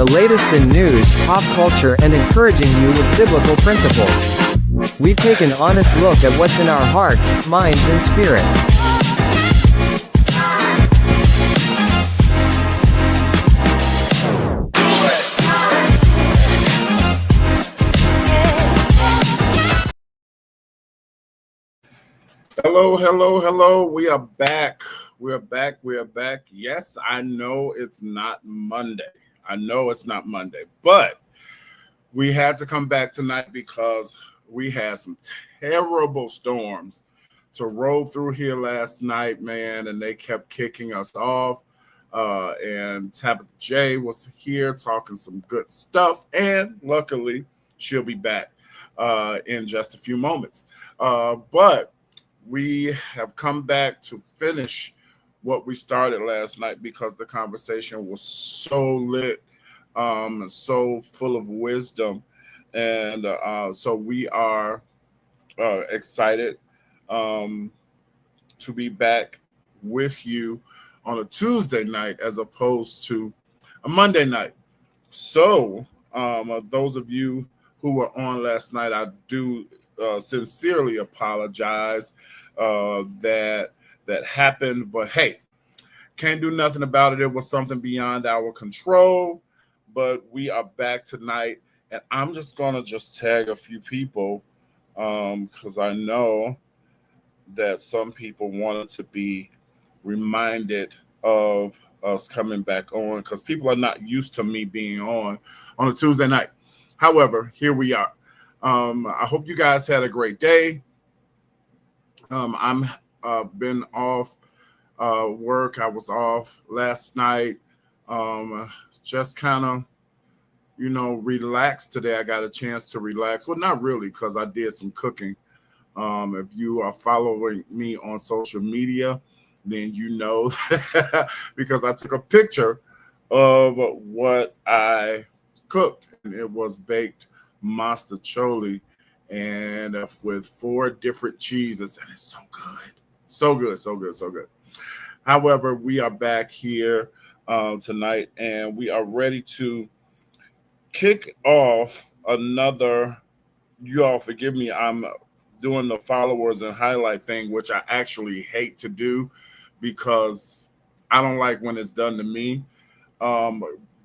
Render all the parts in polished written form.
the latest in news, pop culture, and encouraging you with biblical principles. We take an honest look at what's in our hearts, minds, and spirits. Hello, hello, hello. We are back. We are back. We are back. Yes, I know it's not Monday. But we had to come back tonight because we had some terrible storms to roll through here last night, man, and they kept kicking us off. And Tabitha J was here talking some good stuff, and luckily she'll be back in just a few moments. But we have come back to finish what we started last night because the conversation was so lit, so full of wisdom. And so we are excited to be back with you on a Tuesday night as opposed to a Monday night. So those of you who were on last night, I do sincerely apologize that happened, but hey, can't do nothing about it. It was something beyond our control, but we are back tonight, and I'm just gonna tag a few people because I know that some people wanted to be reminded of us coming back on because people are not used to me being on a Tuesday night. However, here we are. I hope you guys had a great day. I'm been off work. I was off last night. Just kind of, relaxed today. I got a chance to relax. Well, not really, because I did some cooking. If you are following me on social media, then you know because I took a picture of what I cooked, and it was baked mostaccioli and with 4 different cheeses, and it's so good. However, we are back here tonight, and we are ready to kick off another. You all forgive me, I'm doing the followers and highlight thing, which I actually hate to do because I don't like when it's done to me. Well,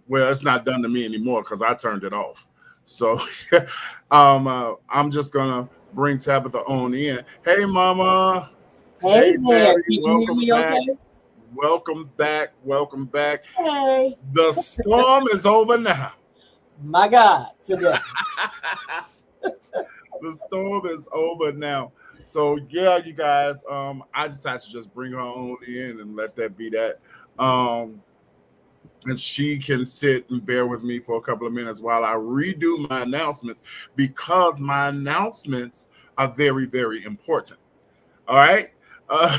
it's not done to me anymore because I turned it off. So I'm just gonna bring Tabitha on in. Hey, Mama. Hey there. Daddy. Can you hear Welcome me back. okay? Welcome back. Hey. The storm is over now. My God, today. The storm is over now. So yeah, you guys. I just had to just bring her on in and let that be that. And she can sit and bear with me for a couple of minutes while I redo my announcements because my announcements are very, very important. All right. Uh,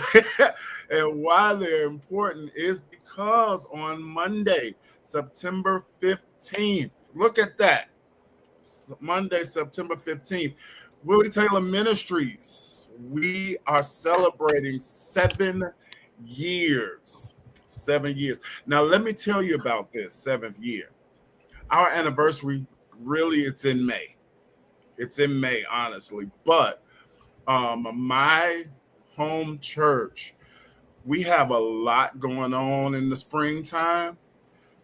and why they're important is because on Monday, September 15th, look at that. Monday, September 15th, Willie Taylor Ministries, we are celebrating 7 years. 7 years. Now, let me tell you about this 7th year. Our anniversary, really, it's in May. It's in May, honestly. But my home church, we have a lot going on in the springtime.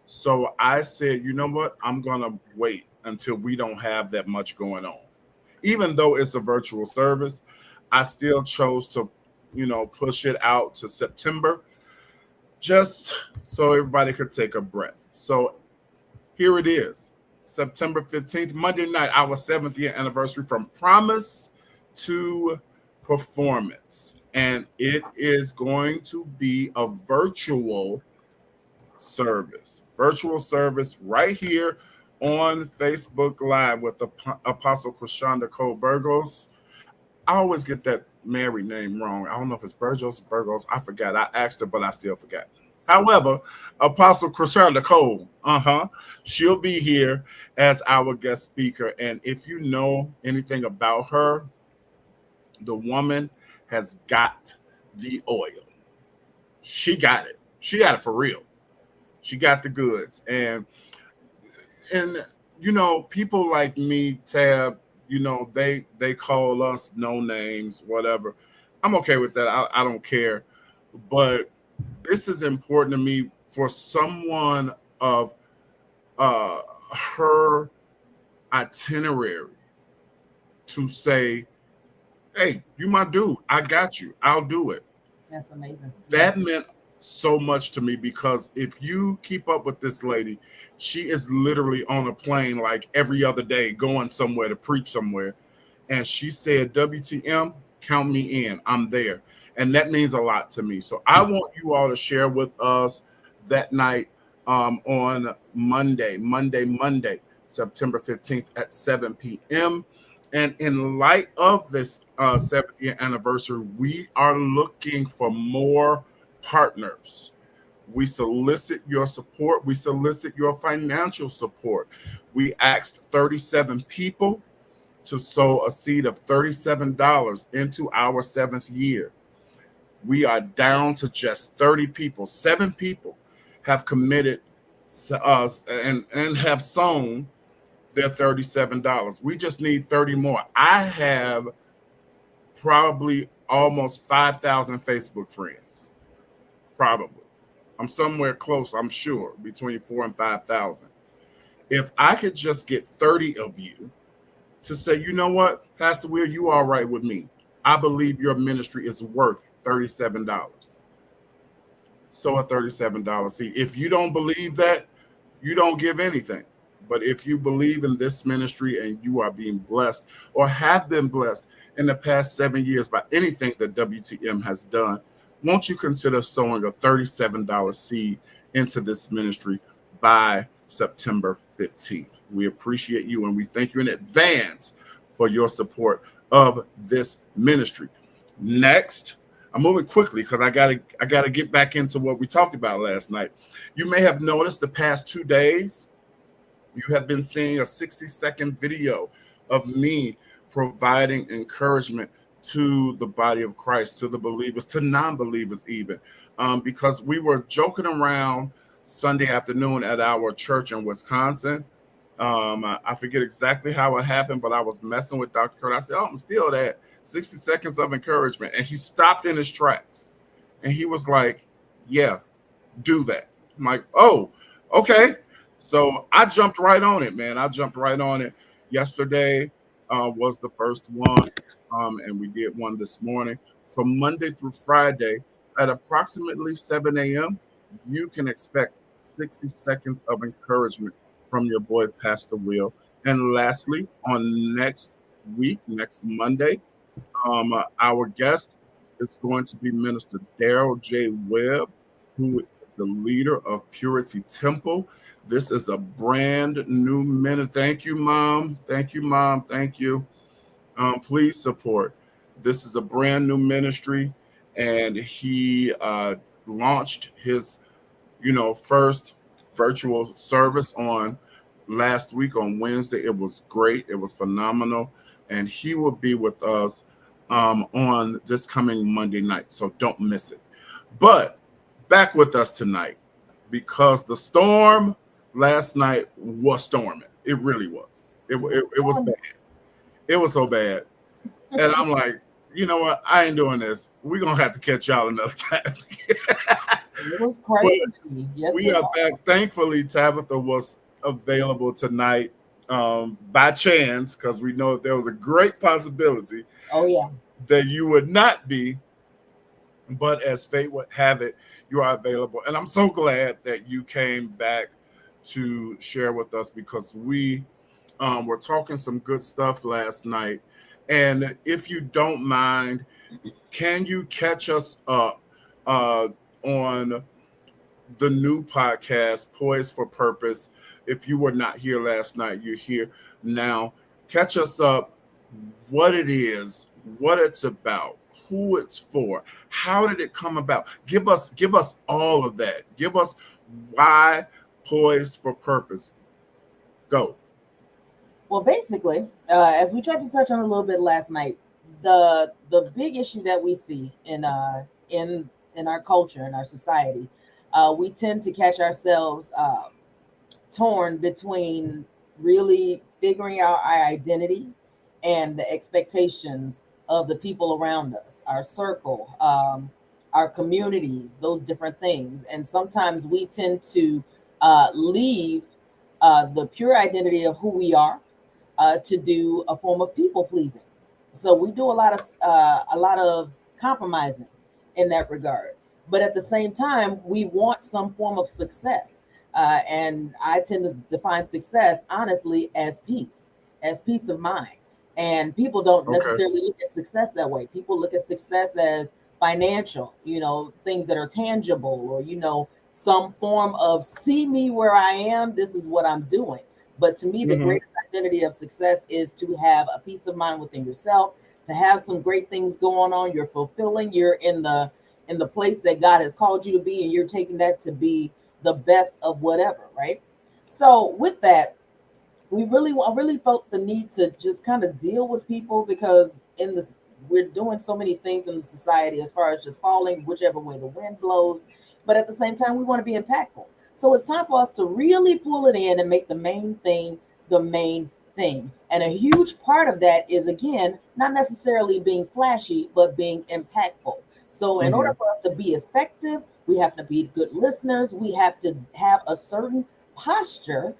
So I said, you know what? I'm going to wait until we don't have that much going on. Even though it's a virtual service, I still chose to, push it out to September just so everybody could take a breath. So here it is, September 15th, Monday night, our 7th year anniversary from promise to performance. And it is going to be a virtual service right here on Facebook Live with the Apostle Krishanda Cole Burgos. I always get that Mary name wrong. I don't know if it's Burgos. I forgot. I asked her, but I still forgot. However, Apostle Krishanda Cole, she'll be here as our guest speaker. And if you know anything about her, the woman has got the oil. She got it. She got it for real. She got the goods. And and you know, people like me, Tab, you know, they call us no names, whatever. I'm okay with that. I don't care. But this is important to me for someone of uh her itinerary to say, hey, you my dude. I got you. I'll do it. That's amazing. Yeah. That meant so much to me because if you keep up with this lady, she is literally on a plane like every other day going somewhere to preach somewhere. And she said, WTM, count me in. I'm there. And that means a lot to me. So I want you all to share with us that night on Monday, September 15th at 7 p.m. And in light of this 7th year anniversary, we are looking for more partners. We solicit your support. We solicit your financial support. We asked 37 people to sow a seed of $37 into our 7th year. We are down to just 30 people. 7 people have committed and have sown their $37. We just need 30 more. I have probably almost 5,000 Facebook friends. Probably. I'm somewhere close, I'm sure, between 4 and 5,000. If I could just get 30 of you to say, you know what, Pastor Will, you all right with me. I believe your ministry is worth $37. So a $37 seed. If you don't believe that, you don't give anything. But if you believe in this ministry and you are being blessed or have been blessed in the past 7 years by anything that WTM has done, won't you consider sowing a $37 seed into this ministry by September 15th? We appreciate you and we thank you in advance for your support of this ministry. Next, I'm moving quickly because I gotta get back into what we talked about last night. You may have noticed the past 2 days, you have been seeing a 60-second video of me providing encouragement to the body of Christ, to the believers, to non-believers even, because we were joking around Sunday afternoon at our church in Wisconsin. I forget exactly how it happened, but I was messing with Dr. Kurt. I said, oh, I'm still that 60 seconds of encouragement. And he stopped in his tracks and he was like, yeah, do that. I'm like, oh, okay. So I jumped right on it, man. I jumped right on it. Yesterday was the first one, and we did one this morning. From Monday through Friday at approximately 7 a.m., you can expect 60 seconds of encouragement from your boy, Pastor Will. And lastly, on next week, next Monday, our guest is going to be Minister Daryl J. Webb, who is the leader of Purity Temple. This is a brand new ministry. Thank you, Mom. Thank you, Mom. Thank you. Please support. This is a brand new ministry, and he launched his, first virtual service on last week on Wednesday. It was great. It was phenomenal, and he will be with us on this coming Monday night. So don't miss it. But back with us tonight because the storm last night was storming. It really was. It was bad. It was so bad. And I'm like, you know what? I ain't doing this. We're going to have to catch y'all another time. It was crazy. Yes, we are back. Thankfully, Tabitha was available tonight by chance because we know there was a great possibility that you would not be. But as fate would have it, you are available. And I'm so glad that you came back to share with us because we were talking some good stuff last night. And if you don't mind, can you catch us up on the new podcast, Poised for Purpose? If you were not here last night, you're here now. Catch us up, what it is, what it's about, who it's for, how did it come about? Give us all of that. Give us why Poised for Purpose. Go. Well, basically, as we tried to touch on a little bit last night, the big issue that we see in our culture, in our society, we tend to catch ourselves torn between really figuring out our identity and the expectations of the people around us, our circle, our communities, those different things. And sometimes we tend to leave the pure identity of who we are to do a form of people pleasing. So we do a lot of compromising in that regard. But at the same time, we want some form of success. And I tend to define success honestly as peace of mind. And people don't Okay. necessarily look at success that way. People look at success as financial, things that are tangible, or, some form of see me where I am, this is what I'm doing. But to me, the Hmm. greatest identity of success is to have a peace of mind within yourself, to have some great things going on. You're fulfilling, you're in the place that God has called you to be, and you're taking that to be the best of whatever, right? So with that, I really felt the need to just kind of deal with people, because in this we're doing so many things in the society as far as just following whichever way the wind blows, but at the same time we want to be impactful. So it's time for us to really pull it in and make the main thing the main thing. And a huge part of that is, again, not necessarily being flashy, but being impactful. So in order Hmm. for us to be effective, we have to be good listeners. We have to have a certain posture,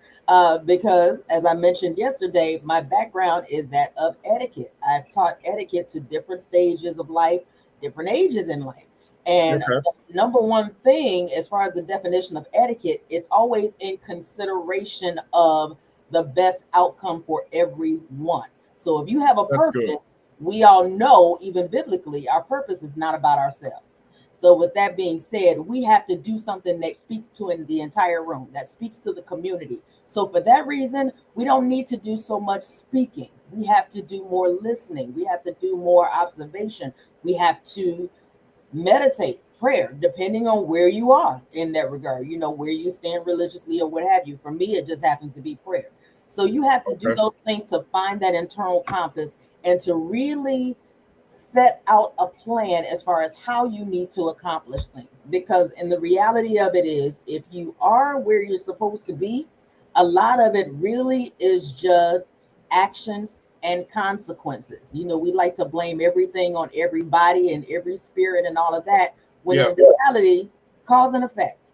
because, as I mentioned yesterday, my background is that of etiquette. I've taught etiquette to different stages of life, different ages in life. And Okay. the number one thing, as far as the definition of etiquette, is always in consideration of the best outcome for everyone. So if you have a That's purpose, good. we all know, even biblically, our purpose is not about ourselves. So, with that being said, we have to do something that speaks to the entire room, that speaks to the community. So, for that reason, we don't need to do so much speaking. We have to do more listening. We have to do more observation. We have to meditate, prayer, depending on where you are in that regard, where you stand religiously or what have you. For me, it just happens to be prayer. So, you have to do Okay. those things to find that internal compass and to really set out a plan as far as how you need to accomplish things. Because in the reality of it is, if you are where you're supposed to be, a lot of it really is just actions and consequences. We like to blame everything on everybody and every spirit and all of that, when Yeah. in reality, cause and effect.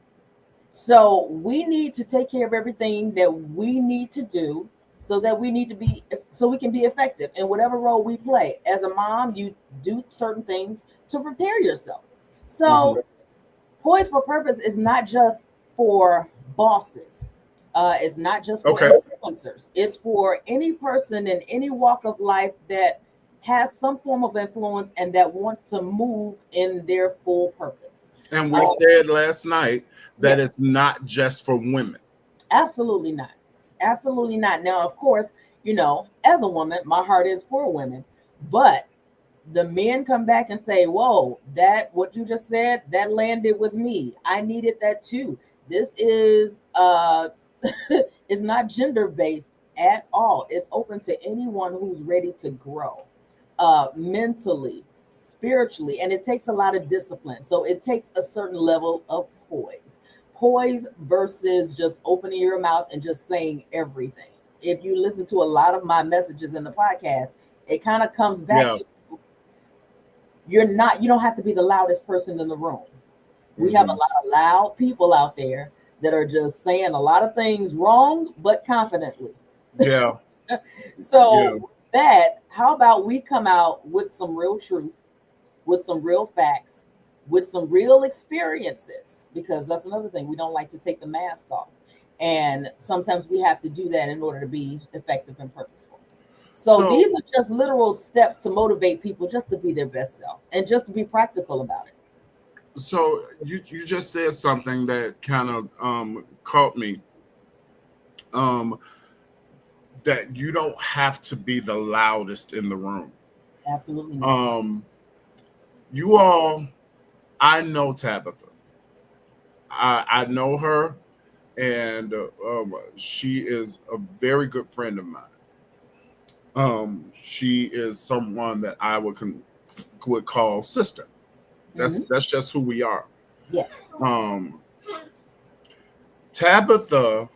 So we need to take care of everything that we need to do, so we can be effective in whatever role we play. As a mom, you do certain things to prepare yourself. Hmm. So Poised for Purpose is not just for bosses. It's not just for Okay. influencers. It's for any person in any walk of life that has some form of influence and that wants to move in their full purpose. And we Uh, said last night that yes. it's not just for women. Absolutely not. Absolutely not. Now, of course, as a woman, my heart is for women, but the men come back and say, "Whoa, that what you just said, that landed with me. I needed that too." This is is not gender based at all. It's open to anyone who's ready to grow, mentally, spiritually, and it takes a lot of discipline. So it takes a certain level of poise versus just opening your mouth and just saying everything. If you listen to a lot of my messages in the podcast, it kind of comes back Yeah. to, you don't have to be the loudest person in the room. We have a Hmm. lot of loud people out there that are just saying a lot of things wrong but confidently. Yeah. So Yeah. with that, how about we come out with some real truth, with some real facts, with some real experiences? Because that's another thing, we don't like to take the mask off, and sometimes we have to do that in order to be effective and purposeful. So So, these are just literal steps to motivate people just to be their best self and just to be practical about it. you just said something that kind of caught me. Um, that you don't have to be the loudest in the room. Absolutely not. Um, you all, I know Tabitha. I know her, and she is a very good friend of mine. She is someone that I would call sister. Hmm. That's just who we are. Yes. Um, Tabitha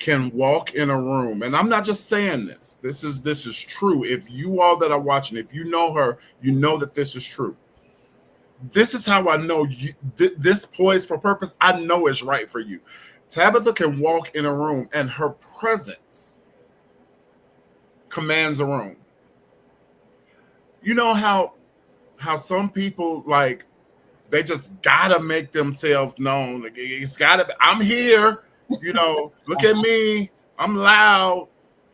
can walk in a room, and I'm not just saying this. This is true. If you all that are watching, if you know her, you know that this is true. This is how I know this poised for purpose. I know it's right for you. Tabitha can walk in a room, and her presence commands a room. You know how some people, like, they just gotta make themselves known. Like, it's gotta be, I'm here, look at me, I'm loud,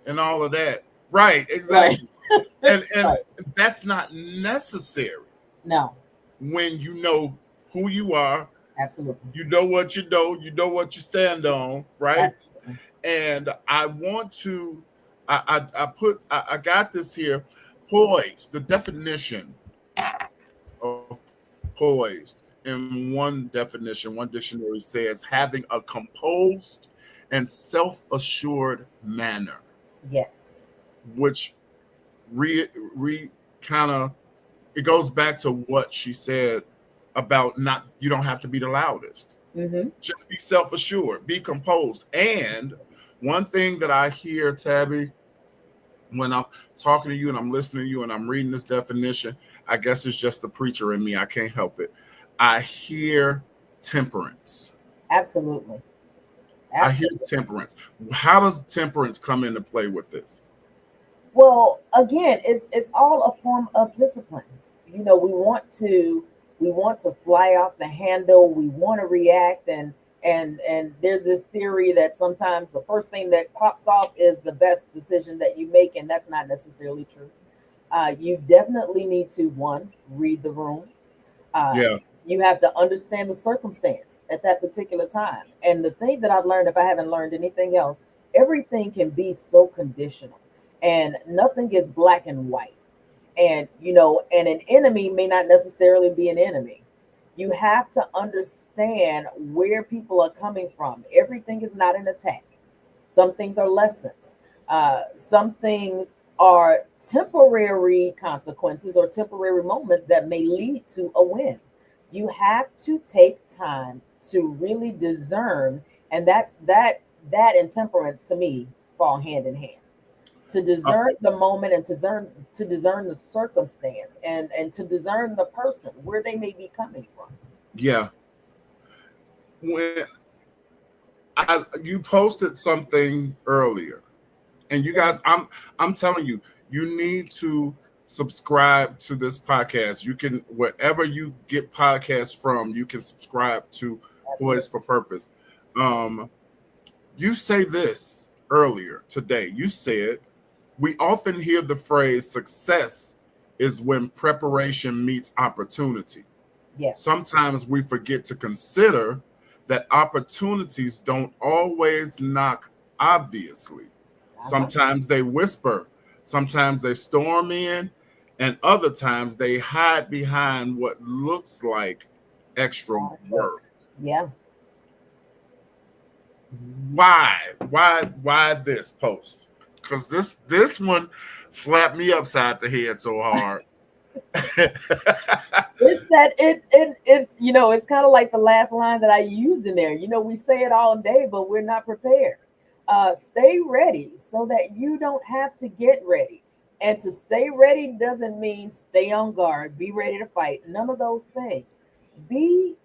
and all of that. Right, exactly. Right. And Right. that's not necessary No, when you know who you are, absolutely. you know what you know what you stand on, right? Absolutely. And I want to, I got this here. Poised, the definition of poised in one definition, one dictionary says having a composed and self-assured manner, Yes. which re kind of, it goes back to what she said about, not, you don't have to be the loudest. Mm-hmm. Just be self-assured, be composed. And one thing that I hear, Tabby, when I'm talking to you and I'm listening to you and I'm reading this definition, I guess it's just the preacher in me. I can't help it. I hear temperance. Absolutely. I hear Absolutely. temperance. How does temperance come into play with this? Well, again, it's all a form of discipline. We want to fly off the handle. We want to react, and there's this theory that sometimes the first thing that pops off is the best decision that you make, and that's not necessarily true. You definitely need to, one, read the room. Uh, Yeah. you have to understand the circumstance at that particular time. And the thing that I've learned, if I haven't learned anything else, everything can be so conditional, and nothing is black and white. And an enemy may not necessarily be an enemy. You have to understand where people are coming from. Everything is not an attack. Some things are lessons. Some things are temporary consequences or temporary moments that may lead to a win. You have to take time to really discern, and that and temperance to me fall hand in hand. To Uh, discern the moment, and to discern the circumstance, and to discern the person where they may be coming from. yeah. When you posted something earlier, and you Mhm. guys, I'm telling you, you need to subscribe to this podcast. You can, wherever you get podcasts from, you can subscribe to Poise Absolutely. for Purpose. Um, you say this earlier today. You said, we often hear the phrase success is when preparation meets opportunity. Yes. Sometimes we forget to consider that opportunities don't always knock obviously. Uh-huh. Sometimes they whisper, sometimes they storm in, and other times they hide behind what looks like extra Hard work. work. Yeah. Why? Why this post? Because this one slapped me upside the head so hard. It's that it's kind of like the last line that I used in there. We say it all day, but we're not prepared. Stay ready so that you don't have to get ready. And to stay ready doesn't mean stay on guard, be ready to fight. None of those things. Be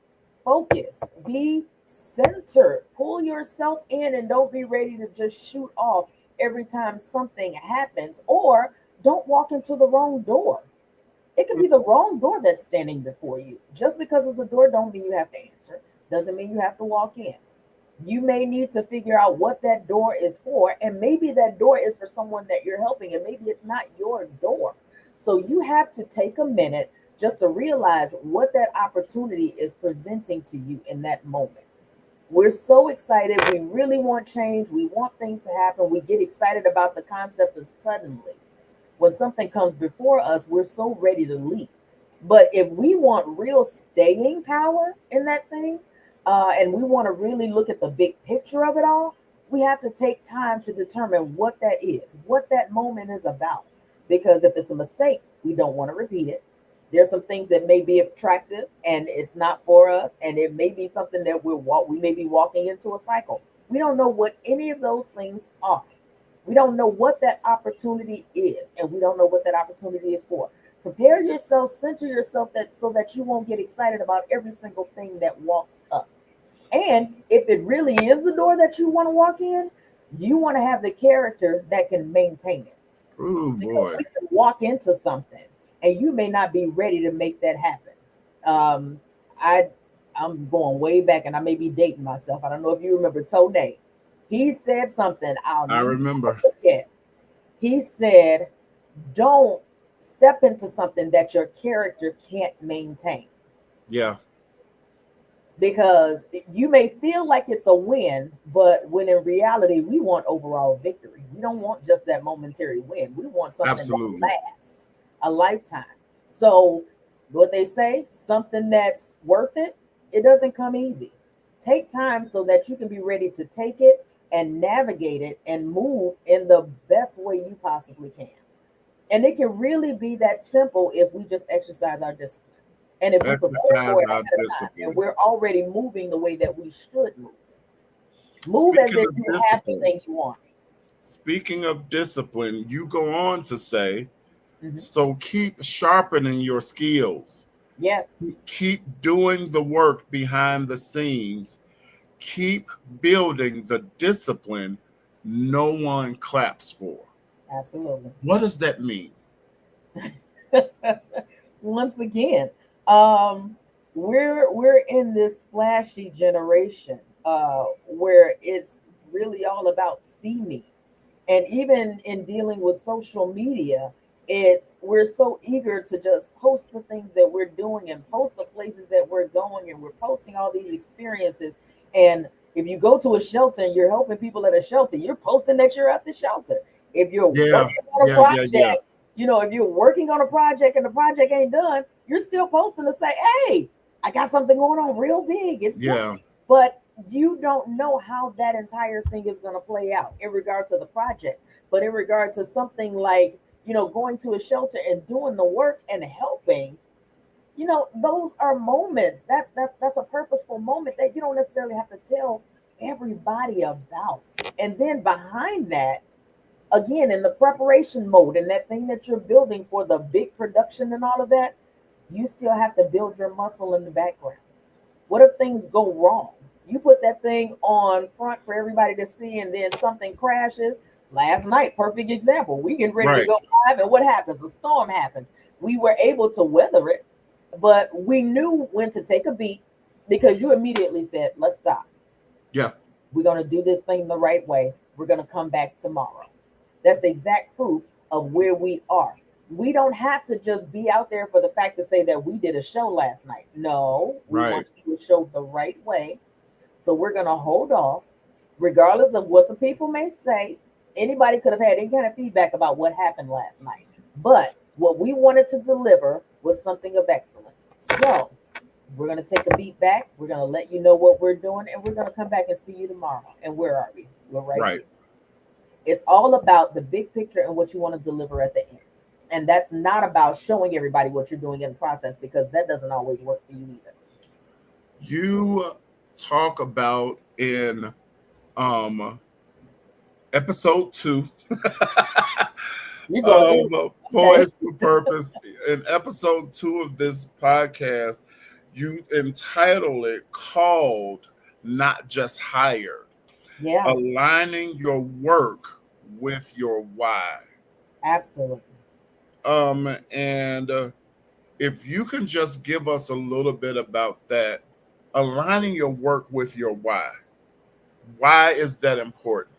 focused, be centered, pull yourself in, and don't be ready to just shoot off every time something happens, or don't walk into the wrong door. It could be the wrong door that's standing before you. Just because it's a door don't mean you have to answer. Doesn't mean you have to walk in. You may need to figure out what that door is for, and maybe that door is for someone that you're helping, and maybe it's not your door. So you have to take a minute just to realize what that opportunity is presenting to you in that moment. We're so excited. We really want change. We want things to happen. We get excited about the concept of suddenly. When something comes before us, we're so ready to leap. But if we want real staying power in that thing, and we want to really look at the big picture of it all, we have to take time to determine what that is, what that moment is about. Because if it's a mistake, we don't want to repeat it. There's some things that may be attractive and it's not for us, and it may be something that we may be walking into a cycle. We don't know what any of those things are. We don't know what that opportunity is, and we don't know what that opportunity is for. Prepare yourself, center yourself that so that you won't get excited about every single thing that walks up. And if it really is the door that you want to walk in, you want to have the character that can maintain it. Oh Because boy. we can walk into something and you may not be ready to make that happen. Um, I I'm going way back and I may be dating myself. I don't know if you remember Tone. He said something I'll I never remember. forget. He said, don't step into something that your character can't maintain. Yeah, Because you may feel like it's a win, but when in reality, we want overall victory. We don't want just that momentary win. We want something that absolutely. lasts a lifetime. So, what they say, something that's worth it, it doesn't come easy. Take time so that you can be ready to take it and navigate it and move in the best way you possibly can. And it can really be that simple if we just exercise our discipline. And if we prepare for Exercise it our ahead of time and discipline. we're already moving the way that we should move, move as Speaking if of you have the discipline, thing you want. speaking of discipline, you go on to say, Mhm. so keep sharpening your skills. Yes, Keep doing the work behind the scenes. Keep building the discipline no one claps for. absolutely. What does that mean? Once again, um, we're in this flashy generation where it's really all about see me. And even in dealing with social media, it's we're so eager to just post the things that we're doing and post the places that we're going, and we're posting all these experiences. And if you go to a shelter and you're helping people at a shelter, you're posting that you're at the shelter. If you're Yeah, working on a yeah. project, if you're working on a project and the project ain't done, you're still posting to say, hey, I got something going on real big, it's done. Yeah, But you don't know how that entire thing is going to play out in regard to the project. But in regard to something like, going to a shelter and doing the work and helping, those are moments. That's a purposeful moment that you don't necessarily have to tell everybody about. And then behind that, again, in the preparation mode and that thing that you're building for the big production and all of that, you still have to build your muscle in the background. What if things go wrong? You put that thing on front for everybody to see, and then something crashes. Last night, perfect example. We get ready to right. go live, and what happens? A storm happens. We were able to weather it, but we knew when to take a beat because you immediately said, let's stop. Yeah, We're going to do this thing the right way. We're going to come back tomorrow. That's the exact proof of where we are. We don't have to just be out there for the fact to say that we did a show last night. No, we right. want to do a show the right way. So we're going to hold off, regardless of what the people may say. Anybody could have had any kind of feedback about what happened last night. But what we wanted to deliver was something of excellence. So we're going to take a beat back. We're going to let you know what we're doing, and we're going to come back and see you tomorrow. And where are we? We're right Right. here. It's all about the big picture and what you want to deliver at the end. And that's not about showing everybody what you're doing in the process because that doesn't always work for you either. You talk about in um episode 2 You go of through. Okay. Poised for Purpose. In episode 2 of this podcast, you entitle it called Not Just Hired, Yeah, aligning your work with your why. absolutely. And if you can just give us a little bit about that, aligning your work with your why. Why is that important?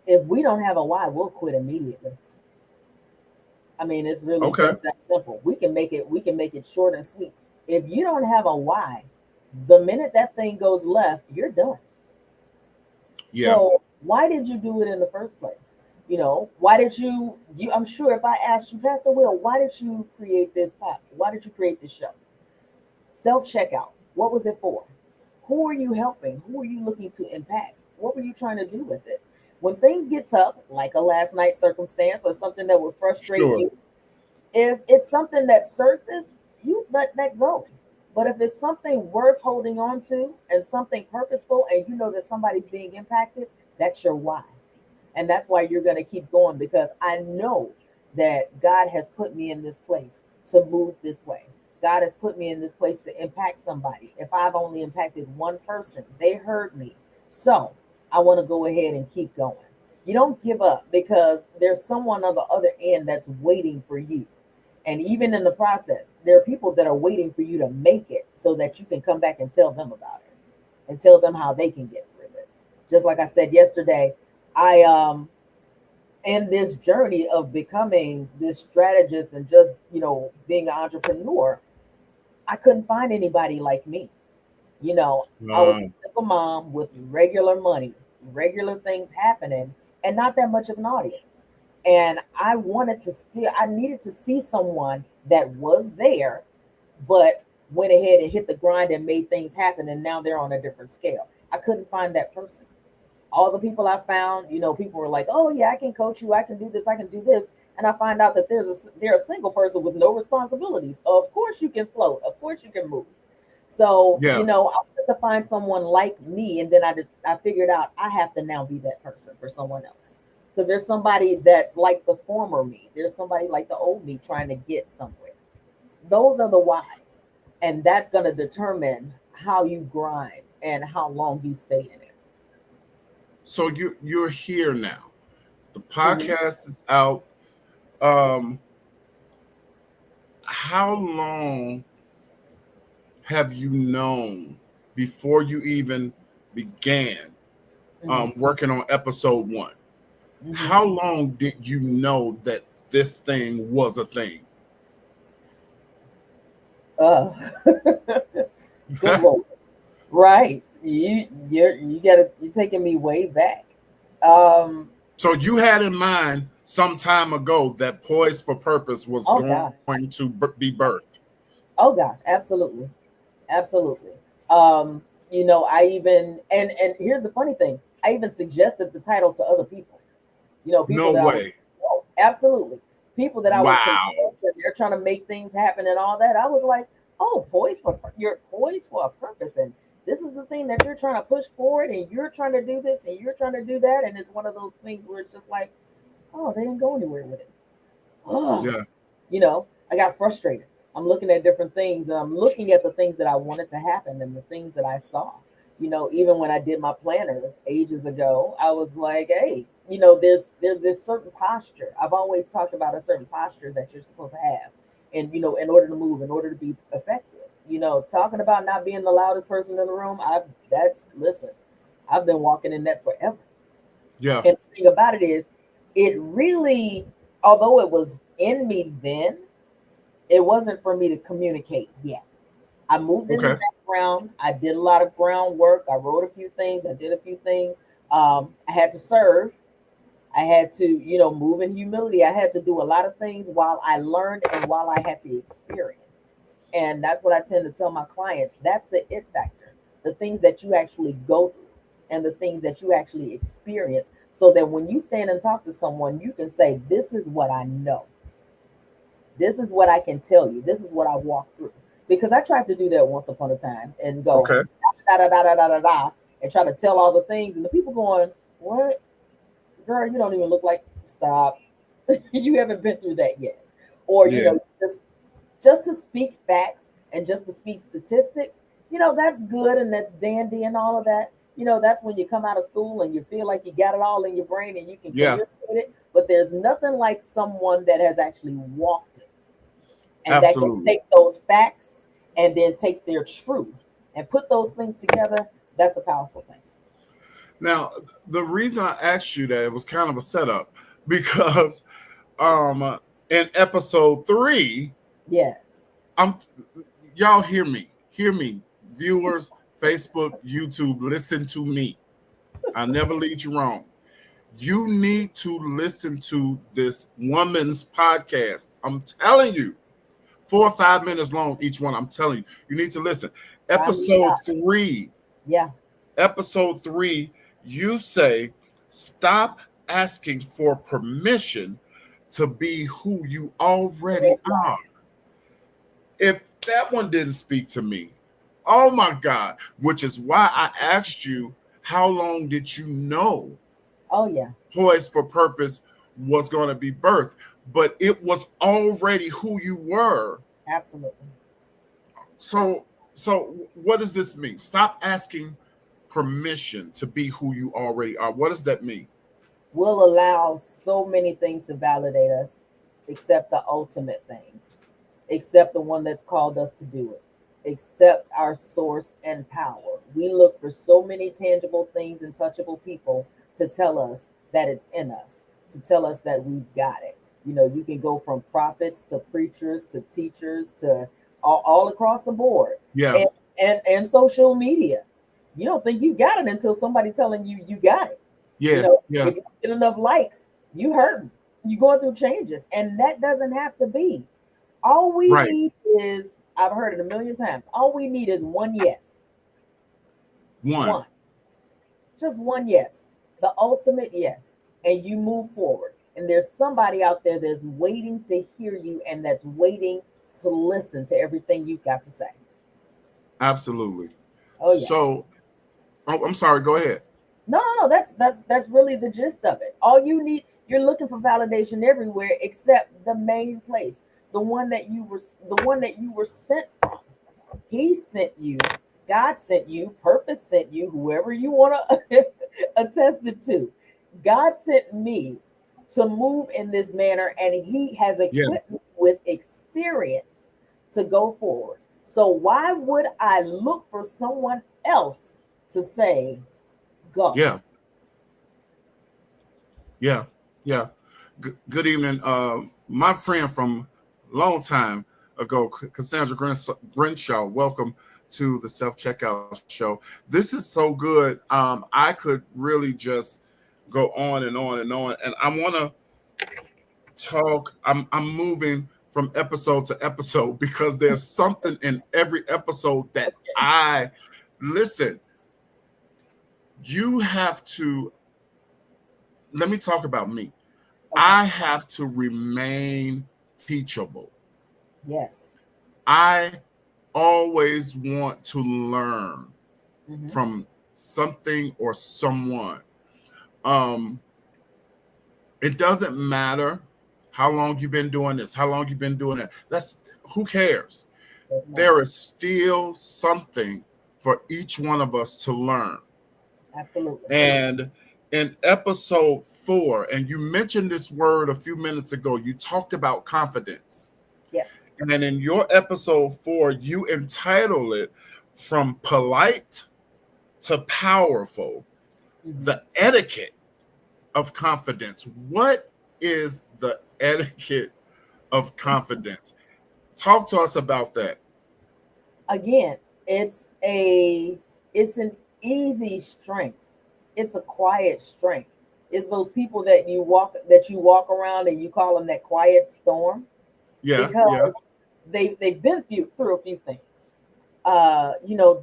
If we don't have a why, we'll quit immediately. I mean, it's really Okay. just that simple. We can make it short and sweet. If you don't have a why, the minute that thing goes left, you're done. Yeah. So why did you do it in the first place? Why did you I'm sure if I asked you, Pastor Will, why did you create this path? Why did you create this show? Self-checkout. What was it for? Who are you helping? Who are you looking to impact? What were you trying to do with it? When things get tough, like a last night circumstance or something that would frustrate Sure. you, if it's something that surfaced, you let that go. But if it's something worth holding on to and something purposeful, and you know that somebody's being impacted, that's your why. And that's why you're going to keep going, because I know that God has put me in this place to move this way. God has put me in this place to impact somebody. If I've only impacted one person, they heard me. So I want to go ahead and keep going. You don't give up, because there's someone on the other end that's waiting for you. And even in the process, there are people that are waiting for you to make it so that you can come back and tell them about it and tell them how they can get through it. Just like I said yesterday, I in this journey of becoming this strategist and just, being an entrepreneur, I couldn't find anybody like me. I was a Um, single mom with regular money, regular things happening, and not that much of an audience. And I needed to see someone that was there, but went ahead and hit the grind and made things happen. And now they're on a different scale. I couldn't find that person. All the people I found, people were like, "Oh yeah, I can coach you. I can do this. I can do this." And I find out that they're a single person with no responsibilities. Of course you can float. Of course you can move. So, yeah. I wanted to find someone like me, and then I figured out I have to now be that person for someone else, because there's somebody that's like the former me. There's somebody like the old me trying to get somewhere. Those are the whys, and that's going to determine how you grind and how long you stay in it. So you're here now. The Mhm. podcast is out. Um, how long have you known before you even began Mhm. working on episode one? Mhm. How long did you know that this thing was a thing? Uh, good lord. Right. You're taking me way back. Um, So you had in mind some time ago that Poised for Purpose was oh going God. to be birthed. Oh gosh, absolutely. Absolutely. I even and here's the funny thing. I even suggested the title to other people. People No that I was way. absolutely people that I was Wow. concerned that they're trying to make things happen and all that. I was like, oh, you're poised for a purpose, and this is the thing that you're trying to push forward, and you're trying to do this, and you're trying to do that, and it's one of those things where it's just like, oh, they didn't go anywhere with it. Oh, Yeah. I got frustrated. I'm looking at different things, and I'm looking at the things that I wanted to happen and the things that I saw. Even when I did my planners ages ago, I was like, hey, there's this certain posture. I've always talked about a certain posture that you're supposed to have, and in order to move, in order to be effective. Talking about not being the loudest person in the room. Listen, I've been walking in that forever. Yeah. And the thing about it is, it really, although it was in me then, it wasn't for me to communicate yet. I moved in the Okay. background. I did a lot of groundwork. I wrote a few things. I did a few things. I had to serve. I had to, move in humility. I had to do a lot of things while I learned and while I had the experience. And that's what I tend to tell my clients. That's the it factor. The things that you actually go through and the things that you actually experience, so that when you stand and talk to someone, you can say, this is what I know. This is what I can tell you. This is what I walked through. Because I tried to do that once upon a time and go Okay. da da da da da da da and try to tell all the things, and the people going, what? Girl, you don't even look like, stop. You haven't been through that yet. Or, Yeah. just to speak facts and just to speak statistics, that's good and that's dandy and all of that. That's when you come out of school and you feel like you got it all in your brain and you can Yeah. communicate it. But there's nothing like someone that has actually walked it and that can Absolutely. take those facts and then take their truth and put those things together. That's a powerful thing. Now, the reason I asked you that, it was kind of a setup because in episode three, Yes. I'm y'all hear me, viewers, Facebook, YouTube, listen to me. I never lead you wrong. You need to listen to this woman's podcast. I'm telling you, 4 or 5 minutes long each one. I'm telling you, you need to listen. Time to Episode stop. three, Yeah. episode three, you say, stop asking for permission to be who you already are. If that one didn't speak to me. Oh my God. Which is why I asked you, how long did you know Oh yeah, Poised for Purpose was going to be birthed? But it was already who you were. absolutely. So, so what does this mean? Stop asking permission to be who you already are. What does that mean? We'll allow so many things to validate us, except the ultimate thing, except the one that's called us to do it, except our source and power. We look for so many tangible things and touchable people to tell us that it's in us, to tell us that we've got it. You know, you can go from prophets to preachers to teachers to all across the board, Yeah, and, and social media. You don't think you got it until somebody telling you you got it. You yeah, know, yeah. if you get enough likes, you hurting. You going through changes, and that doesn't have to be. All we Right. need is, I've heard it a million times. All we need is one yes, One. one, just one yes, the ultimate yes, and you move forward. And there's somebody out there that's waiting to hear you, and that's waiting to listen to everything you've got to say. Absolutely. Oh yes. So, oh, I'm sorry. Go ahead. No, no, no. That's really the gist of it. All you need, you're looking for validation everywhere except the main place, the one that you were sent from. He sent you. God sent you. Purpose sent you. Whoever you want to attest it to. God sent me to move in this manner, and He has Yeah, equipped me with experience to go forward. So why would I look for someone else to say go? yeah, yeah, yeah. Good evening. My friend from long time ago, Cassandra Grinshaw. Welcome to the Self Checkout Show. This is so good. I could really just go on and on and on, and I want to talk. I'm moving from episode to episode because there's something in every episode that I listen. You have to let me talk about me. Okay. I have to remain teachable. Yes. I always want to learn Hmm. from something or someone. Um, it doesn't matter how long you've been doing this, how long you've been doing that. That's who cares. Doesn't matter. There is still something for each one of us to learn. Absolutely. And in episode 4, and you mentioned this word a few minutes ago, you talked about confidence. Yes. And in your episode 4, you entitle it From Polite to Powerful, Hmm. the etiquette of confidence. What is the etiquette of confidence? Talk to us about that. Again, it's a it's an easy strength. It's a quiet strength. It's those people that you walk around and you call them that quiet storm Yeah, yeah, because they've been through a few things.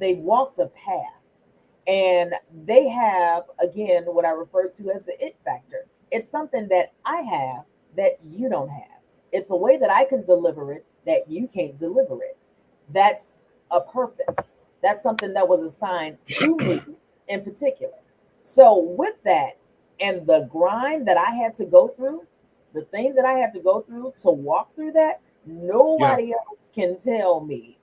They've walked a path, and they have, again, what I refer to as the it factor. It's something that I have that you don't have. It's a way that I can deliver it that you can't deliver it. That's a purpose. That's something that was assigned to me in particular. So with that, and the grind that I had to go through, the thing that I had to go through to walk through that, yeah. nobody else can tell me,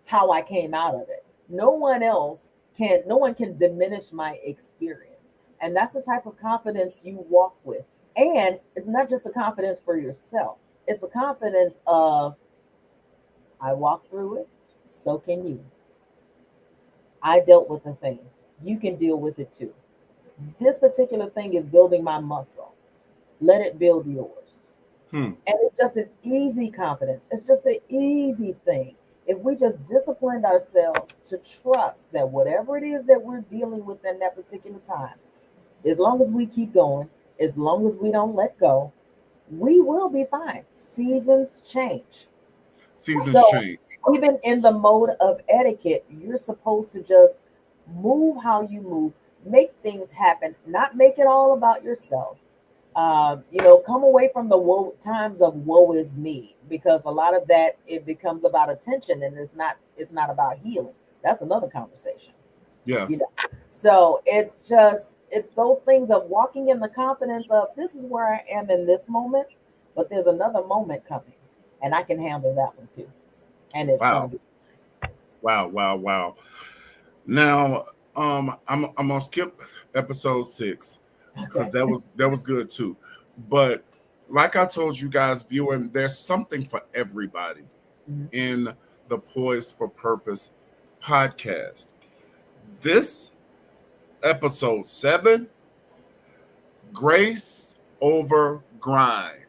how I came out of it. No one can diminish my experience. And that's the type of confidence you walk with. And it's not just a confidence for yourself. It's a confidence of, I walked through it, so can you. I dealt with the thing. You can deal with it too. This particular thing is building my muscle. Let it build yours. Hmm. And it's just an easy confidence. It's just an easy thing. If we just disciplined ourselves to trust that whatever it is that we're dealing with in that particular time, as long as we keep going, as long as we don't let go, we will be fine. Seasons change. Seasons So change. even in the mode of etiquette, you're supposed to just move how you move, make things happen, not make it all about yourself. Come away from the times of woe is me, because a lot of that, it becomes about attention, and it's not about healing. That's another conversation. Yeah. you know so it's those things of walking in the confidence of, this is where I am in this moment, but there's another moment coming, and I can handle that one too, and it's going Wow. to be Wow. Wow. Wow. Now, I'm gonna skip episode 6 because okay. that was good too. But like I told you guys viewing, there's something for everybody Mhm. in the Poised for Purpose podcast. This episode 7, grace over grind.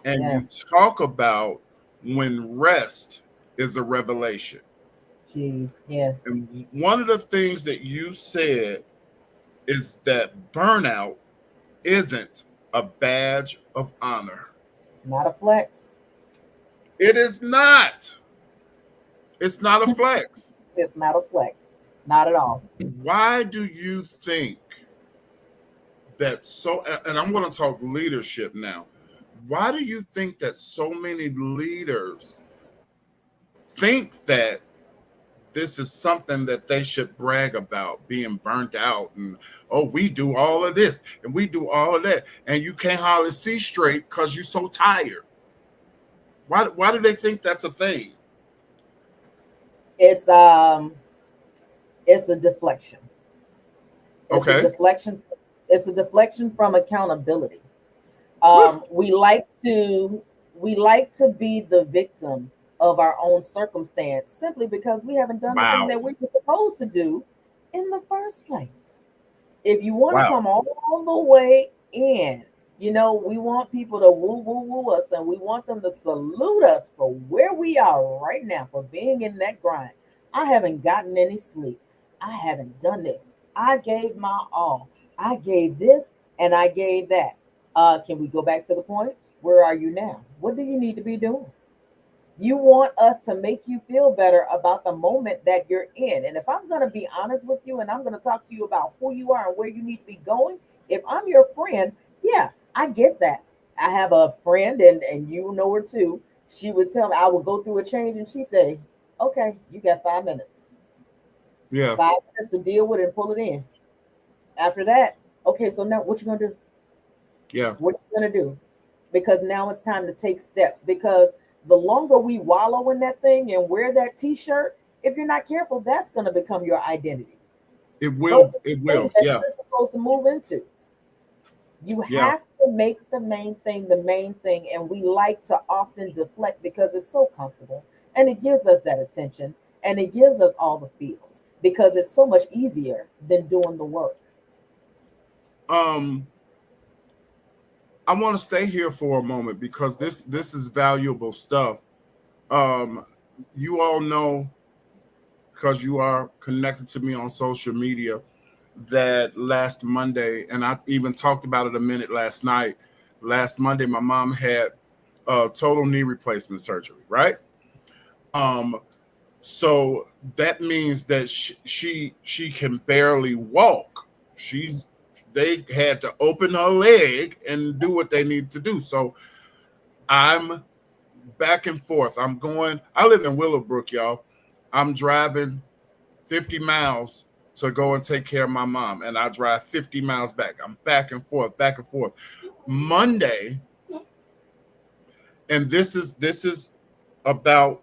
And Yeah. you talk about when rest is a revelation. Jeez. Yeah. And one of the things that you said is that burnout isn't a badge of honor. Not a flex. It is not. It's not a flex. It's not a flex. Not at all. Why do you think that so, and I'm going to talk leadership now. Why do you think that so many leaders think that this is something that they should brag about, being burnt out, and oh, we do all of this and we do all of that, and you can't hardly see straight because you're so tired? Why do they think that's a thing? It's um it's a deflection. It's a Okay. deflection. It's a deflection from accountability. Woo. We like to be the victim of our own circumstance, simply because we haven't done the thing Wow. that we were supposed to do in the first place. If you want to Wow. come all the way in, we want people to woo woo woo us, and we want them to salute us for where we are right now, for being in that grind. I haven't gotten any sleep. I haven't done this. I gave my all. I gave this and I gave that. Can we go back to the point? Where are you now? What do you need to be doing? You want us to make you feel better about the moment that you're in. And if I'm going to be honest with you, and I'm going to talk to you about who you are and where you need to be going, if I'm your friend, yeah, I get that. I have a friend, and you know her too. She would tell me I would go through a change, and she say, "Okay, you got 5 minutes. Yeah. 5 minutes to deal with it and pull it in. After that, okay, so now what you gonna do? Yeah. What you gonna do? Because now it's time to take steps. Because the longer we wallow in that thing and wear that T-shirt, if you're not careful, that's gonna become your identity. It Those are will. It the things will. that Yeah. you're supposed to move into. You Yeah. have to make the main thing, and we like to often deflect because it's so comfortable, and it gives us that attention, and it gives us all the feels, because it's so much easier than doing the work. Um, I want to stay here for a moment because this is valuable stuff. Um, you all know, because you are connected to me on social media, that last Monday, and I even talked about it a minute last night. Last Monday, my mom had total knee replacement surgery, right? Um, so that means that she can barely walk. She's They had to open her leg and do what they need to do. So I'm back and forth. I live in Willowbrook, y'all. I'm driving 50 miles to go and take care of my mom, and I drive 50 miles back. I'm back and forth, back and forth. Monday, and this is about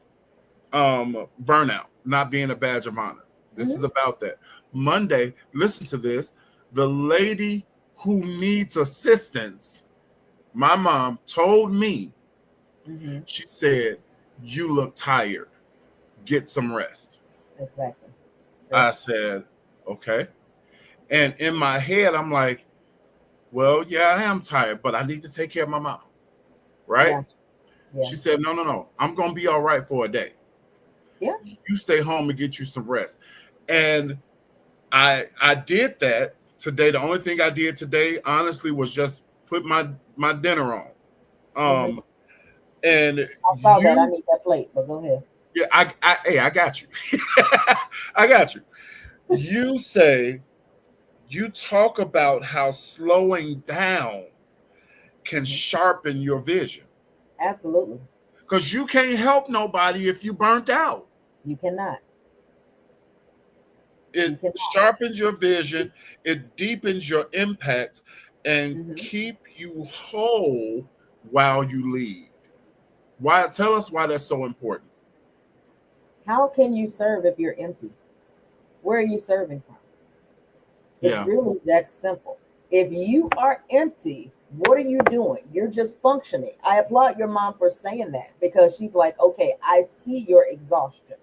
burnout not being a badge of honor. This is Mhm. about that. Monday, listen to this. The lady who needs assistance, my mom told me, Mhm. she said, "You look tired. Get some rest." Exactly. See? I said, "Okay." And in my head, I'm like, "Well, yeah, I am tired, but I need to take care of my mom." Right? Yeah. Yeah. She said, "No, no, no. I'm going to be all right for a day. Yeah. You stay home and get you some rest." And I did that today. The only thing I did today, honestly, was just put my dinner on. Mhm. And I saw that. I you, need that plate, but go ahead. yeah, hey, I got you. I got you. You say, you talk about how slowing down can sharpen your vision. Absolutely. Because you can't help nobody if you burnt out. You cannot. It sharpens your vision, it deepens your impact, and keep you whole while you lead. Why? Tell us why that's so important. How can you serve if you're empty? Where are you serving from? It's really that simple. If you are empty, what are you doing? You're just functioning. I applaud your mom for saying that, because she's like, okay, I see your exhaustion.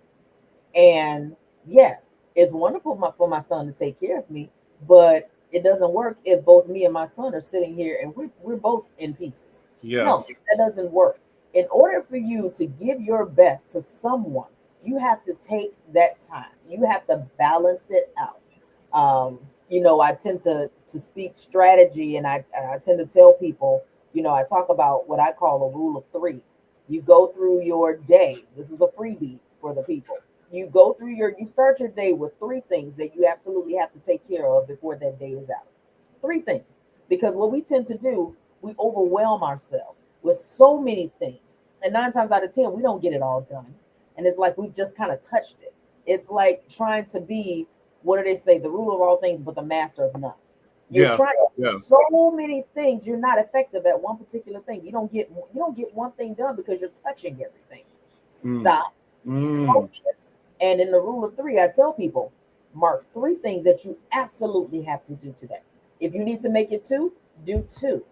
And yes, it's wonderful for my son to take care of me, but it doesn't work if both me and my son are sitting here and we're both in pieces. Yeah. No, that doesn't work. In order for you to give your best to someone, you have to take that time. You have to balance it out. I tend to speak strategy, and I tend to tell people, I talk about what I call a rule of three. You go through your day. This is a freebie for the people. You start your day with three things that you absolutely have to take care of before that day is out. Three things. Because what we tend to do, we overwhelm ourselves with so many things. And 9 times out of 10, we don't get it all done. And it's like we just kind of touched it. It's like trying to be, what do they say, the ruler of all things, but the master of none. You're trying to do so many things. You're not effective at one particular thing. You don't get one thing done because you're touching everything. Stop. Focus. And in the rule of three, I tell people, mark 3 things that you absolutely have to do today. If you need to make it 2, do 2.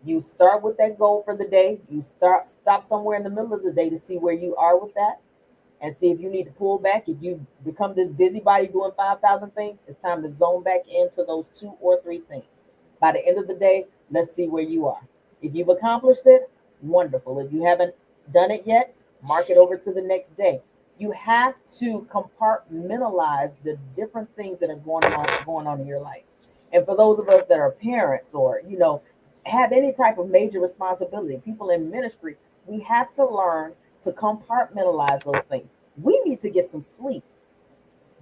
You start with that goal for the day. You stop somewhere in the middle of the day to see where you are with that, and see if you need to pull back. If you become this busybody doing 5,000 things, it's time to zone back into those 2 or 3 things. By the end of the day, let's see where you are. If you've accomplished it, wonderful. If you haven't done it yet, mark it over to the next day. You have to compartmentalize the different things that are going on in your life. And for those of us that are parents, or have any type of major responsibility, people in ministry, we have to learn to compartmentalize those things. We need to get some sleep.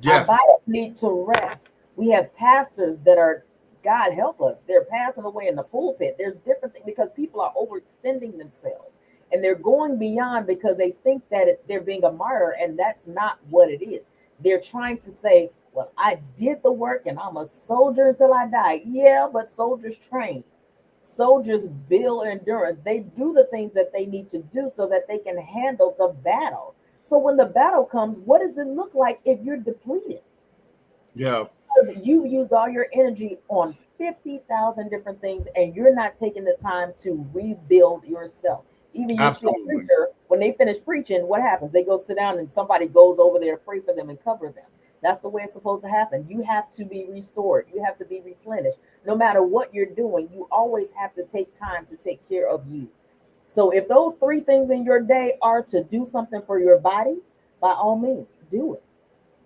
Yes. Our bodies need to rest. We have pastors that are, God help us, they're passing away in the pulpit. There's different things because people are overextending themselves. And they're going beyond because they think that they're being a martyr, and that's not what it is. They're trying to say, well, I did the work and I'm a soldier until I die. Yeah, but soldiers train. Soldiers build endurance. They do the things that they need to do so that they can handle the battle. So when the battle comes, what does it look like if you're depleted? Yeah. Because you use all your energy on 50,000 different things, and you're not taking the time to rebuild yourself. Even you see a preacher, when they finish preaching, what happens? They go sit down and somebody goes over there to pray for them and cover them. That's the way it's supposed to happen. You have to be restored. You have to be replenished. No matter what you're doing, you always have to take time to take care of you. So if those 3 things in your day are to do something for your body, by all means, do it.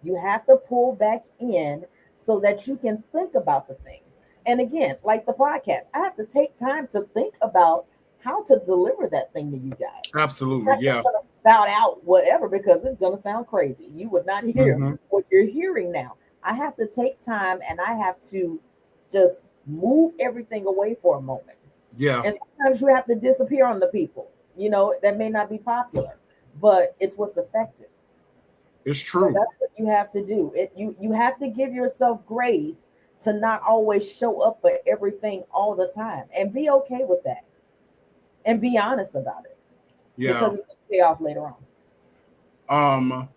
You have to pull back in so that you can think about the things. And again, like the podcast, I have to take time to think about how to deliver that thing to you guys. Absolutely. Yeah. About out whatever, because it's going to sound crazy. You would not hear what you're hearing now. I have to take time, and I have to just move everything away for a moment. Yeah. And sometimes you have to disappear on the people, that may not be popular, but it's what's effective. It's true. So that's what you have to do. You have to give yourself grace to not always show up for everything all the time, and be okay with that. And be honest about it. Yeah. Because it's going to pay off later on.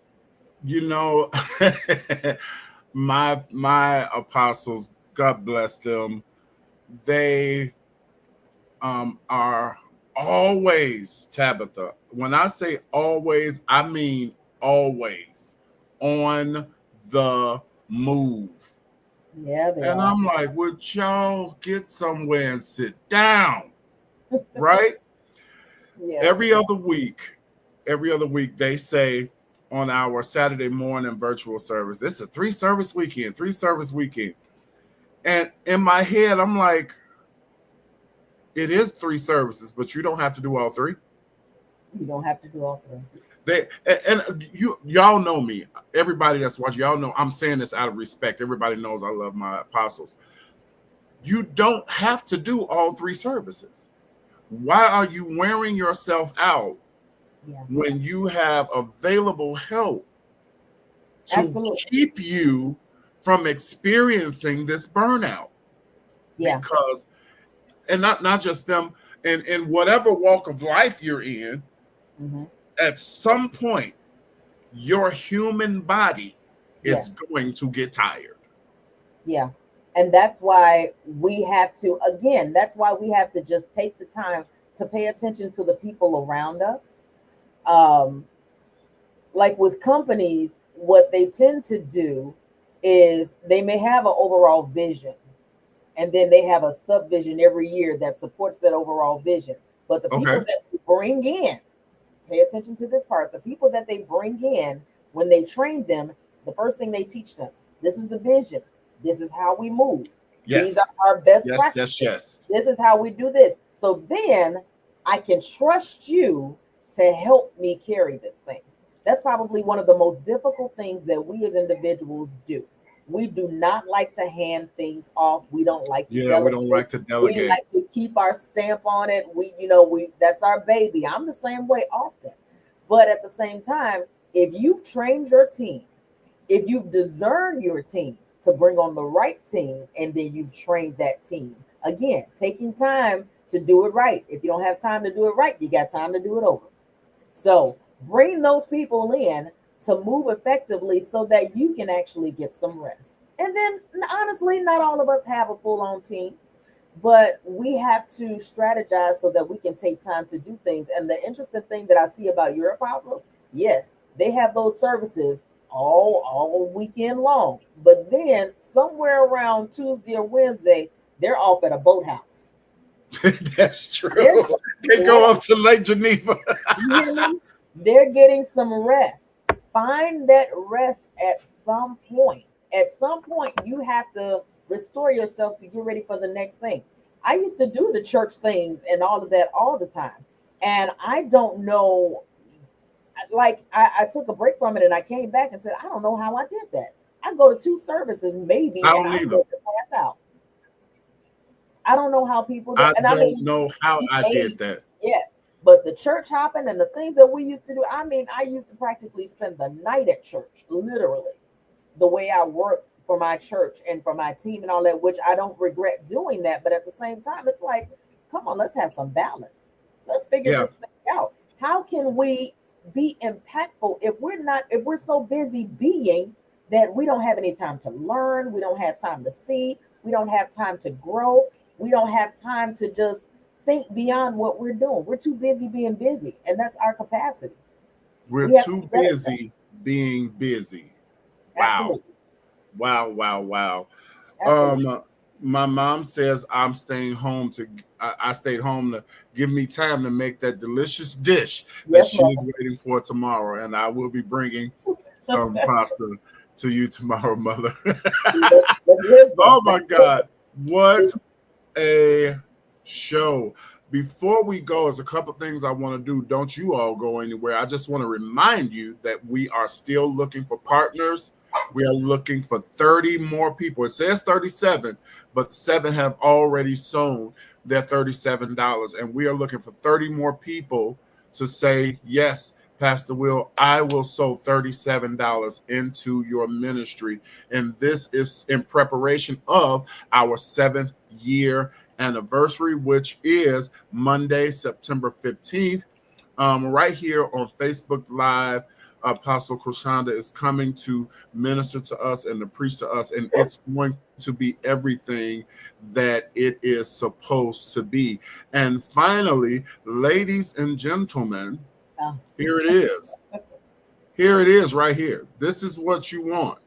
My apostles, God bless them, they are always, Tabitha. When I say always, I mean always on the move. Yeah. And I'm like, would y'all get somewhere and sit down? Right? Yeah. Every other week, they say on our Saturday morning virtual service, this is a 3-service weekend. And in my head, I'm like, it is 3 services, but you don't have to do all 3. You don't have to do all 3. Y'all know me. Everybody that's watching, y'all know I'm saying this out of respect. Everybody knows I love my apostles. You don't have to do all 3 services. Why are you wearing yourself out Yeah. when you have available help to Absolutely. keep you from experiencing this burnout? Yeah. Because, and not just them, in whatever walk of life you're in, Mm-hmm. at some point, your human body Yeah. is going to get tired. Yeah. And that's why we have to, again, that's why we have to just take the time to pay attention to the people around us. Um, like with companies, what they tend to do is they may have an overall vision, and then they have a subvision every year that supports that overall vision. But the people Okay. that they bring in, pay attention to this part, the people that they bring in, when they train them, the first thing they teach them, this is the vision, this is how we move, these are our Yes. best Yes. Yes. practices, Yes. this is how we do this. So then I can trust you to help me carry this thing. That's probably one of the most difficult things that we as individuals do. We do not like to hand things off. We don't like to Yeah, we don't delegate. like to We delegate. like to keep our stamp on it. We that's our baby. I'm the same way often. But at the same time, if you've trained your team, if you've discerned your team to bring on the right team, and then you've trained that team, again, taking time to do it right. If you don't have time to do it right, you got time to do it over. So bring those people in to move effectively so that you can actually get some rest. And then, honestly, not all of us have a full on team, but we have to strategize so that we can take time to do things. And the interesting thing that I see about your apostles, yes, they have those services all weekend long, but then somewhere around Tuesday or Wednesday, they're off at a boathouse. That's They're true. They go up to Lake Geneva. You hear me? They're getting some rest. Find that rest at some point. At some point, you have to restore yourself to get ready for the next thing. I used to do the church things and all of that all the time. And I don't know, like, I took a break from it and I came back and said, I don't know how I did that. I go to two services maybe I and don't I either. go to pass out. I don't know how people do. I And I don't mean, know how we I did age, that. yes, but the church hopping and the things that we used to do, I mean, I used to practically spend the night at church, literally, the way I worked for my church and for my team and all that, which I don't regret doing that. But at the same time, it's like, come on, let's have some balance. Let's figure Yeah. this thing out. How can we be impactful if we're so busy being that we don't have any time to learn, we don't have time to see, we don't have time to grow, we don't have time to just think beyond what we're doing. We're too busy being busy, and that's our capacity. We're We have to too be better at that. busy being busy. Wow. Absolutely. Wow. Wow. Wow. Absolutely. My mom says I'm staying home to. I stayed home to give me time to make that delicious dish that Yes, she is mother. waiting for tomorrow, and I will be bringing some pasta to you tomorrow, mother. See, that's wisdom. Oh my God, See, what a show! Before we go, there's a couple things I want to do. Don't you all go anywhere. I just want to remind you that we are still looking for partners. We are looking for 30 more people. It says 37, but 7 have already sown their $37. And we are looking for 30 more people to say, yes, Pastor Will, I will sow $37 into your ministry. And this is in preparation of our 7th year anniversary, which is Monday, September 15th. Right here on Facebook Live, Apostle Krishanda is coming to minister to us and to preach to us, and it's going to be everything that it is supposed to be. And finally, ladies and gentlemen, oh, here it is. Here it is right here. This is what you want.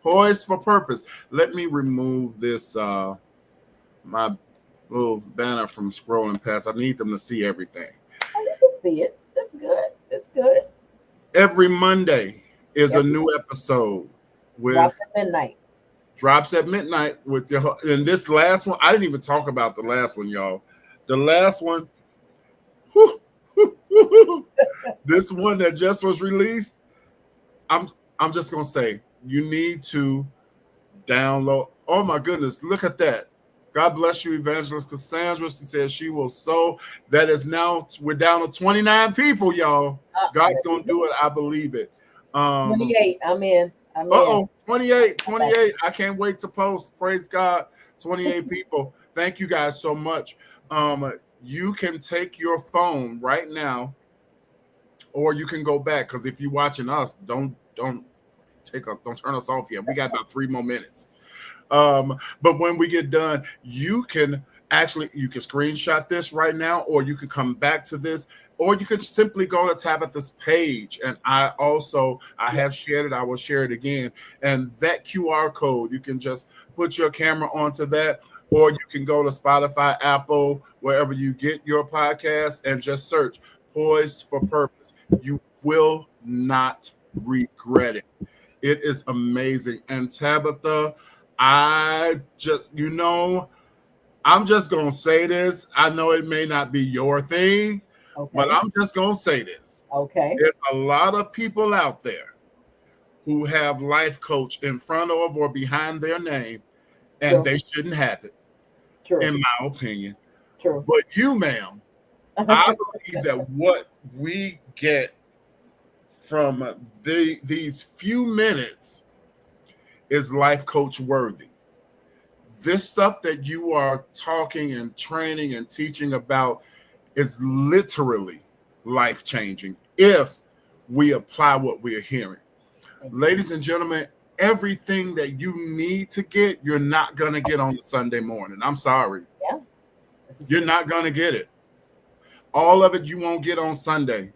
Poised for purpose. Let me remove this my little banner from scrolling past. I need them to see everything. you can see it. It's good. It's good. Every Monday is a Every new episode with drops at midnight. drops at midnight with your, and this last one, I didn't even talk about the last one, y'all. The last one, whew, whew, whew, whew. This one that just was released, I'm I'm just gonna say you need to download. Oh my goodness, look at that. God bless you, Evangelist Cassandra. She says she will sow. That is now, we're down to 29 people, y'all. God's going to do it. I believe it. 28. I'm in. 28. I can't wait to post. Praise God. 28 people. Thank you guys so much. You can take your phone right now, or you can go back, because if you're watching us, don't turn us off yet. We got about 3 more minutes. But when we get done, you can screenshot this right now, or you can come back to this, or you can simply go to Tabitha's page. And I have shared it. I will share it again. And that QR code, you can just put your camera onto that, or you can go to Spotify, Apple, wherever you get your podcast, and just search Poised for Purpose. You will not regret it. It is amazing. And Tabitha, I'm just going to say this. I know it may not be your thing, but I'm just going to say this. Okay. There's a lot of people out there who have life coach in front of or behind their name, and they shouldn't have it, in my opinion. True. But you, ma'am, I believe that what we get from these few minutes is life coach worthy. This stuff that you are talking and training and teaching about is literally life changing if we apply what we are hearing. Ladies and gentlemen, everything that you need to get, you're not going to get on a Sunday morning. I'm sorry. Yeah. You're not going to get it. All of it you won't get on Sunday.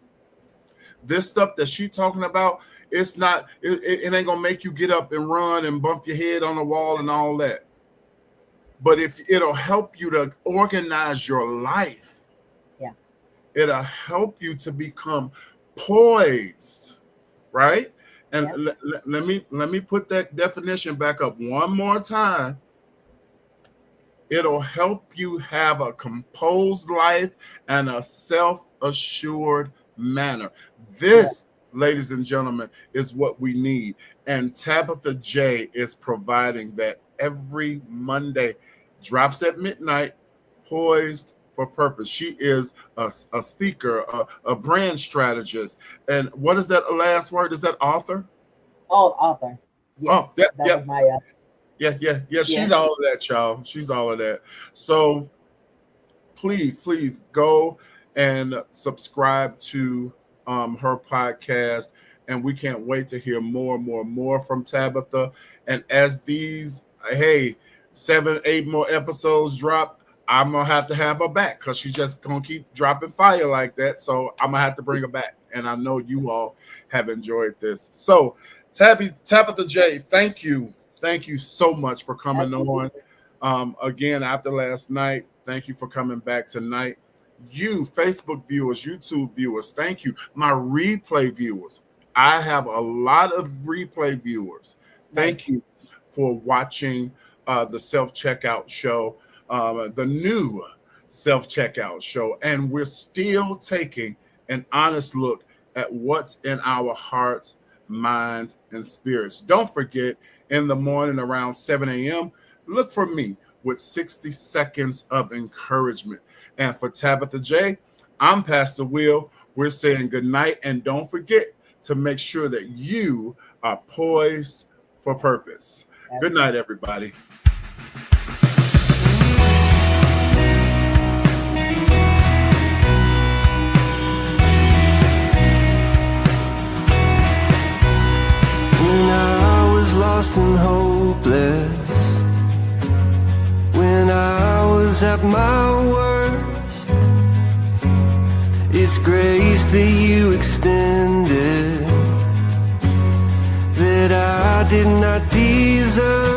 This stuff that she's talking about, it ain't gonna make you get up and run and bump your head on the wall and all that. But if it'll help you to organize your life, it'll help you to become poised, right? And let me put that definition back up one more time. It'll help you have a composed life and a self-assured manner. This, ladies and gentlemen, is what we need. And Tabitha J is providing that every Monday. Drops at midnight, Poised for Purpose. She is a speaker, a brand strategist. And what is that last word? Is that author? Oh, author. Yeah, that was my Yeah. She's all of that, y'all. She's all of that. So please go and subscribe to her podcast. And we can't wait to hear more from Tabitha. And as these, 7-8 more episodes drop, I'm going to have her back, because she's just going to keep dropping fire like that. So I'm going to have to bring her back. And I know you all have enjoyed this. So Tabitha J, thank you. Thank you so much for coming on. Again, after last night, thank you for coming back tonight. You, Facebook viewers, YouTube viewers, thank you. My replay viewers, I have a lot of replay viewers. Thank you for watching the self-checkout show, the new self-checkout show. And we're still taking an honest look at what's in our hearts, minds, and spirits. Don't forget, in the morning around 7 a.m., look for me with 60 seconds of encouragement. And for Tabitha J, I'm Pastor Will. We're saying good night. And don't forget to make sure that you are poised for purpose. Good night, everybody. Lost and hopeless, when I was at my worst, it's grace that you extended that I did not deserve.